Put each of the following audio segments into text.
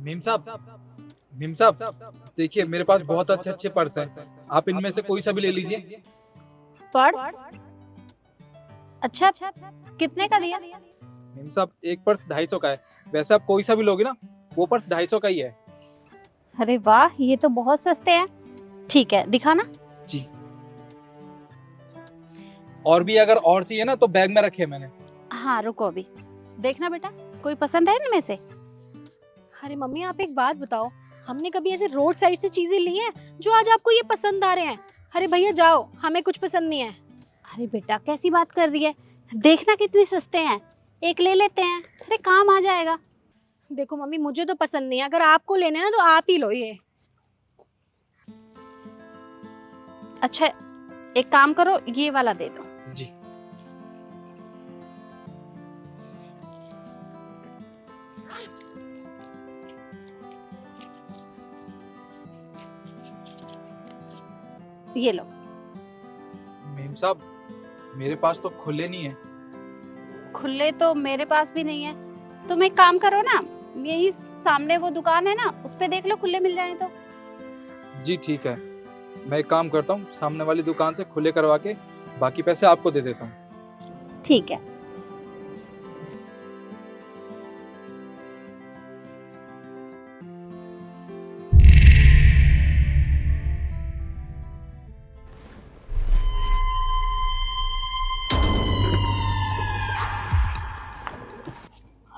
Meme साहब देखिए, मेरे पास बहुत अच्छे अच्छे पर्स हैं। आप इनमें से कोई सा भी ले लीजिए। पर्स? अच्छा, कितने का दिया? मीम साहब, एक पर्स 250 का है। वैसे आप कोई सा भी लोगे ना, वो पर्स 250 का ही है। अरे वाह, ये तो बहुत सस्ते हैं। ठीक है, दिखाना। जी। और भी अगर और चाहिए ना तो बैग में रखे हैं मैंने। हाँ रुको, अभी देखना बेटा, कोई पसंद है इनमें से? अरे मम्मी, आप एक बात बताओ, हमने कभी ऐसे रोड साइड से चीजें ली हैं जो आज आपको ये पसंद आ रहे हैं? अरे भैया जाओ, हमें कुछ पसंद नहीं है। अरे बेटा कैसी बात कर रही है, देखना कितने सस्ते हैं, एक ले लेते हैं, अरे काम आ जाएगा। देखो मम्मी, मुझे तो पसंद नहीं है, अगर आपको लेने ना तो आप ही लो ये। अच्छा एक काम करो, ये वाला दे दो। जी। ये लो। मीम साहब, मेरे पास तो खुले नहीं है। खुले तो मेरे पास भी नहीं है। तुम एक काम करो ना, यही सामने वो दुकान है ना, उस पे देख लो, खुले मिल जाए तो। जी ठीक है, मैं एक काम करता हूँ, सामने वाली दुकान से खुले करवा के बाकी पैसे आपको दे देता हूँ। ठीक है।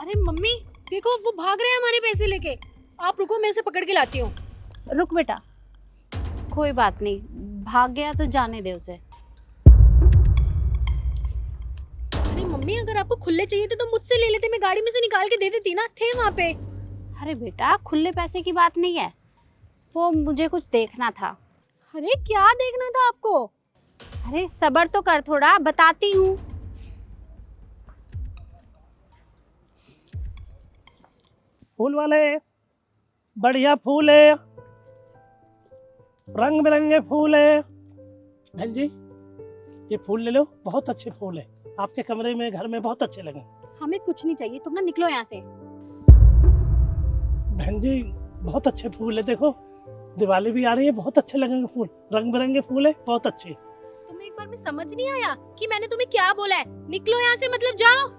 अरे मम्मी देखो, वो भाग रहे हैं हमारे पैसे लेके। आप रुको, मैं उसे पकड़ के लाती हूँ। रुक बेटा, कोई बात नहीं, भाग गया तो जाने दे उसे। अरे मम्मी, अगर आपको खुले चाहिए थे तो मुझसे ले लेते, मैं गाड़ी में से निकाल के दे देती ना, थे वहाँ पे। अरे बेटा खुले पैसे की बात नहीं है, वो मुझे कुछ देखना था। अरे क्या देखना था आपको? अरे सब्र तो कर थोड़ा, बताती हूँ। फूल वाले, बढ़िया फूल है, रंग बिरंगे फूल है। बहन जी ये फूल ले लो, बहुत अच्छे फूल है, आपके कमरे में घर में बहुत अच्छे लगे। हमें कुछ नहीं चाहिए, तुम ना निकलो यहाँ से। बहन जी बहुत अच्छे फूल है, देखो दिवाली भी आ रही है, बहुत अच्छे लगेंगे फूल, रंग बिरंगे फूल है, बहुत अच्छे। तुम्हें एक बार में समझ नहीं आया कि मैंने तुम्हें क्या बोला है? निकलो यहाँ से, मतलब जाओ।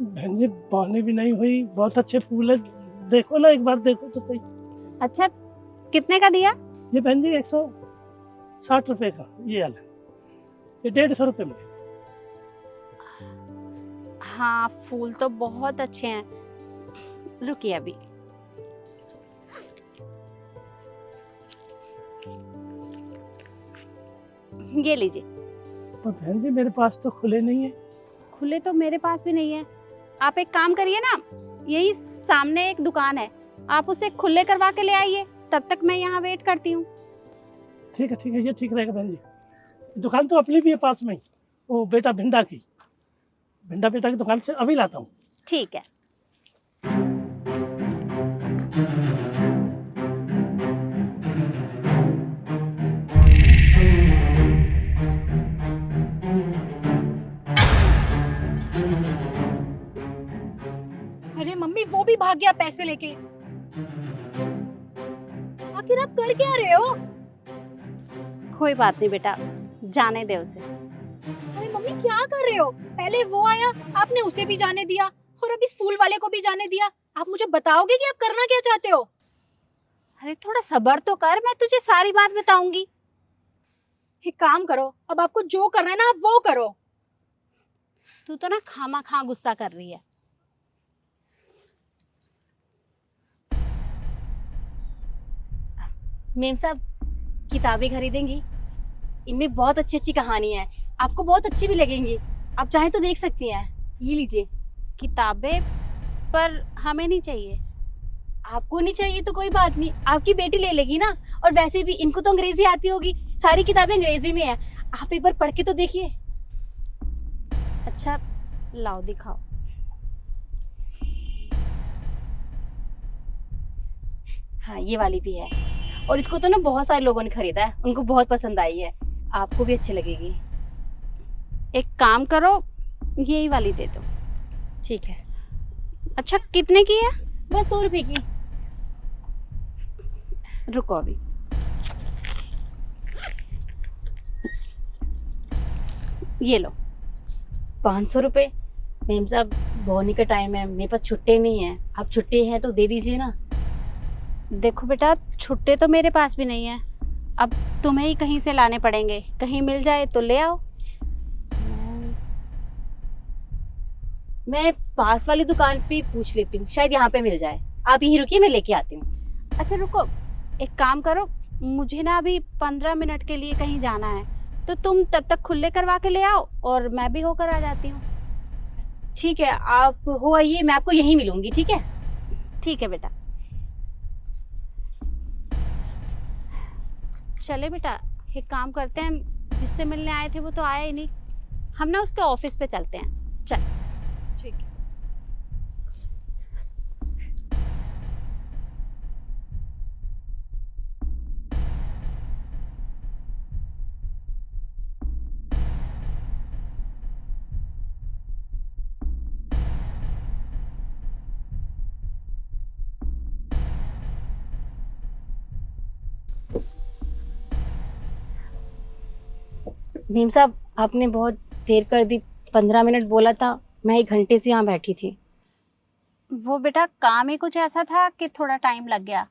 बहन जी बौनी भी नहीं हुई, बहुत अच्छे फूल है, देखो ना एक बार, देखो तो सही। अच्छा कितने का दिया? ये बहन जी 160 रुपए का ये वाला, ये 150 रुपए में। हाँ फूल तो बहुत अच्छे हैं, रुकिए अभी। ये लीजिए। पर बहन जी मेरे पास तो खुले नहीं है। खुले तो मेरे पास भी नहीं है। आप एक काम करिए ना, यही सामने एक दुकान है, आप उसे खुले करवा के ले आइए, तब तक मैं यहाँ वेट करती हूँ। ठीक है, ये ठीक रहेगा बहन जी। दुकान तो अपनी भी है पास में ही, वो बेटा भिंडा की, भिंडा बेटा की दुकान से अभी लाता हूँ। ठीक है। अरे मम्मी, वो भी भाग गया पैसे लेके। आखिर आप कर क्या रहे हो? कोई बात नहीं बेटा, जाने दे उसे। अरे मम्मी क्या कर रहे हो? पहले वो आया, आपने उसे भी जाने दिया, और अब इस फूल वाले को भी जाने दिया। आप मुझे बताओगे कि आप करना क्या चाहते हो? अरे थोड़ा सब्र तो कर, मैं तुझे सारी बात बताऊंगी। एक काम करो, अब आपको जो करना है ना आप वो करो। तू तो ना खामा खा गुस्सा कर रही है। मेम साहब किताबें खरीदेंगी? इनमें बहुत अच्छी अच्छी कहानियां हैं, आपको बहुत अच्छी भी लगेंगी, आप चाहें तो देख सकती हैं। ये लीजिए। किताबें? पर हमें नहीं चाहिए। आपको नहीं चाहिए तो कोई बात नहीं, आपकी बेटी ले लेगी ना, और वैसे भी इनको तो अंग्रेजी आती होगी, सारी किताबें अंग्रेजी में हैं, आप एक बार पढ़ के तो देखिए। अच्छा लाओ दिखाओ। हाँ ये वाली भी है, और इसको तो ना बहुत सारे लोगों ने खरीदा है, उनको बहुत पसंद आई है, आपको भी अच्छी लगेगी। एक काम करो, यही वाली दे दो। ठीक है। अच्छा कितने की है? बस 100 रुपए की। रुको अभी। ये लो। 500 रुपये? मैम साहब बोनी का टाइम है, मेरे पास छुट्टे नहीं है। आप छुट्टे हैं तो दे दीजिए ना। देखो बेटा, छुट्टे तो मेरे पास भी नहीं है, अब तुम्हें ही कहीं से लाने पड़ेंगे। कहीं मिल जाए तो ले आओ। मैं पास वाली दुकान पे पूछ लेती हूँ, शायद यहाँ पे मिल जाए। आप यहीं रुकिए, मैं लेके आती हूँ। अच्छा रुको, एक काम करो, मुझे ना अभी 15 मिनट के लिए कहीं जाना है, तो तुम तब तक खुले करवा के ले आओ और मैं भी होकर आ जाती हूँ। ठीक है, आप हो आइए, मैं आपको यहीं मिलूंगी। ठीक है? ठीक है बेटा। चले बेटा, एक काम करते हैं, जिससे मिलने आए थे वो तो आया ही नहीं, हम ना उसके ऑफिस पे चलते हैं। चल। ठीक है। भीम साहब, आपने बहुत देर कर दी। 15 मिनट बोला था, मैं 1 घंटे से यहाँ बैठी थी। वो बेटा काम ही कुछ ऐसा था कि थोड़ा टाइम लग गया,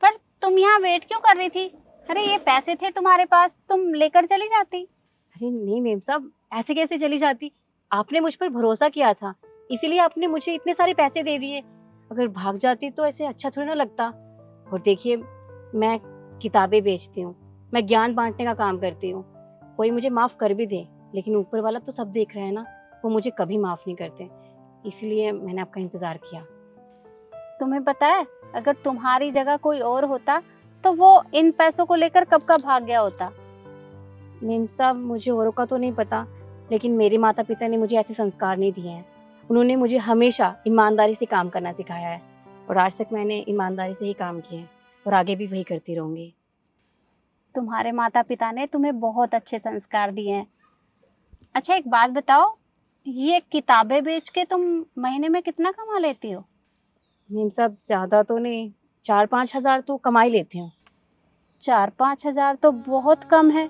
पर तुम यहाँ वेट क्यों कर रही थी? अरे ये पैसे थे तुम्हारे पास, तुम लेकर चली जाती। अरे नहीं मैम साहब, ऐसे कैसे चली जाती? आपने मुझ पर भरोसा किया था, इसीलिए आपने मुझे इतने सारे पैसे दे दिए। अगर भाग जाती तो ऐसे अच्छा थोड़ी ना लगता। और देखिए, मैं किताबें बेचती हूँ, मैं ज्ञान बांटने का काम करती हूँ। कोई मुझे माफ़ कर भी दे, लेकिन ऊपर वाला तो सब देख रहा है ना, वो मुझे कभी माफ़ नहीं करते। इसलिए मैंने आपका इंतज़ार किया। तुम्हें पता है, अगर तुम्हारी जगह कोई और होता तो वो इन पैसों को लेकर कब का भाग गया होता। मैम साहब, मुझे औरों का तो नहीं पता, लेकिन मेरे माता पिता ने मुझे ऐसे संस्कार नहीं दिए हैं। उन्होंने मुझे हमेशा ईमानदारी से काम करना सिखाया है, और आज तक मैंने ईमानदारी से ही काम किए हैं और आगे भी वही करती रहूँगी। तुम्हारे माता पिता ने तुम्हें बहुत अच्छे संस्कार दिए हैं। अच्छा एक बात बताओ, ये किताबें बेच के तुम महीने में कितना कमा लेती हो? मैम साहब, ज़्यादा तो नहीं, 4-5 हज़ार तो कमा ही लेती हूँ। 4-5 हजार तो बहुत कम है।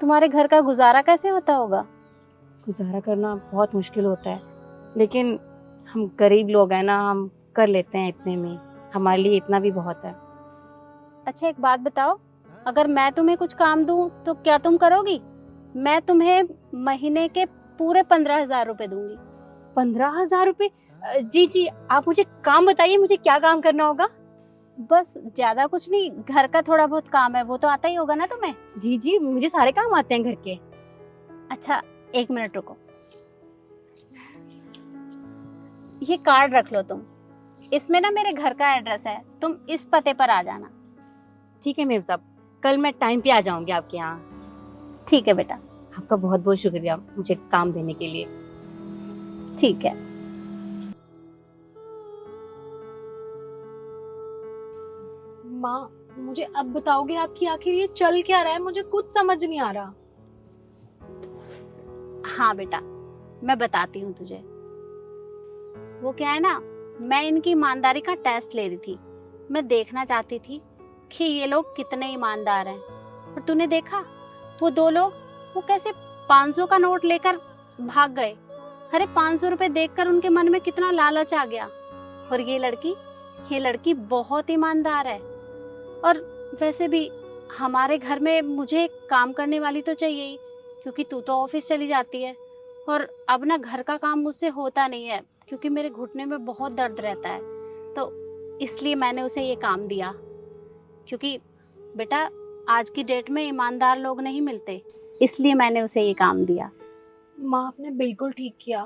तुम्हारे घर का गुजारा कैसे होता होगा? गुजारा करना बहुत मुश्किल होता है, लेकिन हम गरीब लोग हैं ना, हम कर लेते हैं इतने में। हमारे लिए इतना भी बहुत है। अच्छा एक बात बताओ, अगर मैं तुम्हें कुछ काम दूं तो क्या तुम करोगी? मैं तुम्हें महीने के पूरे 15,000 रुपए दूंगी। 15,000 रुपये? जी जी, आप मुझे काम बताइए, मुझे क्या काम करना होगा? बस ज्यादा कुछ नहीं, घर का थोड़ा बहुत काम है, वो तो आता ही होगा ना तुम्हें। जी जी, मुझे सारे काम आते हैं घर के। अच्छा 1 मिनट रुको, ये कार्ड रख लो तुम, इसमें ना मेरे घर का एड्रेस है, तुम इस पते पर आ जाना। ठीक है मैम साहब, कल मैं टाइम पे आ जाऊंगी आपके यहाँ। ठीक है बेटा। आपका बहुत बहुत शुक्रिया मुझे काम देने के लिए। ठीक है। माँ, मुझे अब बताओगे आप कि आखिर ये चल क्या रहा है? मुझे कुछ समझ नहीं आ रहा। हाँ बेटा, मैं बताती हूँ तुझे। वो क्या है ना, मैं इनकी ईमानदारी का टेस्ट ले रही थी। मैं देखना चाहती थी कि ये लोग कितने ईमानदार हैं। और तूने देखा, वो 2 लोग वो कैसे 500 का नोट लेकर भाग गए। अरे 500 रुपए देखकर उनके मन में कितना लालच आ गया। और ये लड़की बहुत ईमानदार है। और वैसे भी हमारे घर में मुझे काम करने वाली तो चाहिए ही, क्योंकि तू तो ऑफिस चली जाती है। और अब ना घर का काम मुझसे होता नहीं है, क्योंकि मेरे घुटने में बहुत दर्द रहता है। तो इसलिए मैंने उसे ये काम दिया, क्योंकि बेटा आज की डेट में ईमानदार लोग नहीं मिलते, इसलिए मैंने उसे ये काम दिया। माँ, आपने बिल्कुल ठीक किया।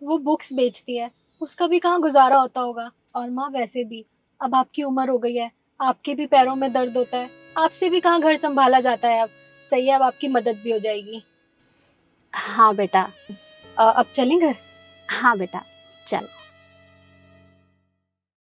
वो बुक्स बेचती है, उसका भी कहाँ गुजारा होता होगा। और माँ, वैसे भी अब आपकी उम्र हो गई है, आपके भी पैरों में दर्द होता है, आपसे भी कहाँ घर संभाला जाता है। अब सही है, अब आपकी मदद भी हो जाएगी। हाँ बेटा। अब चलें घर? हाँ बेटा, चल।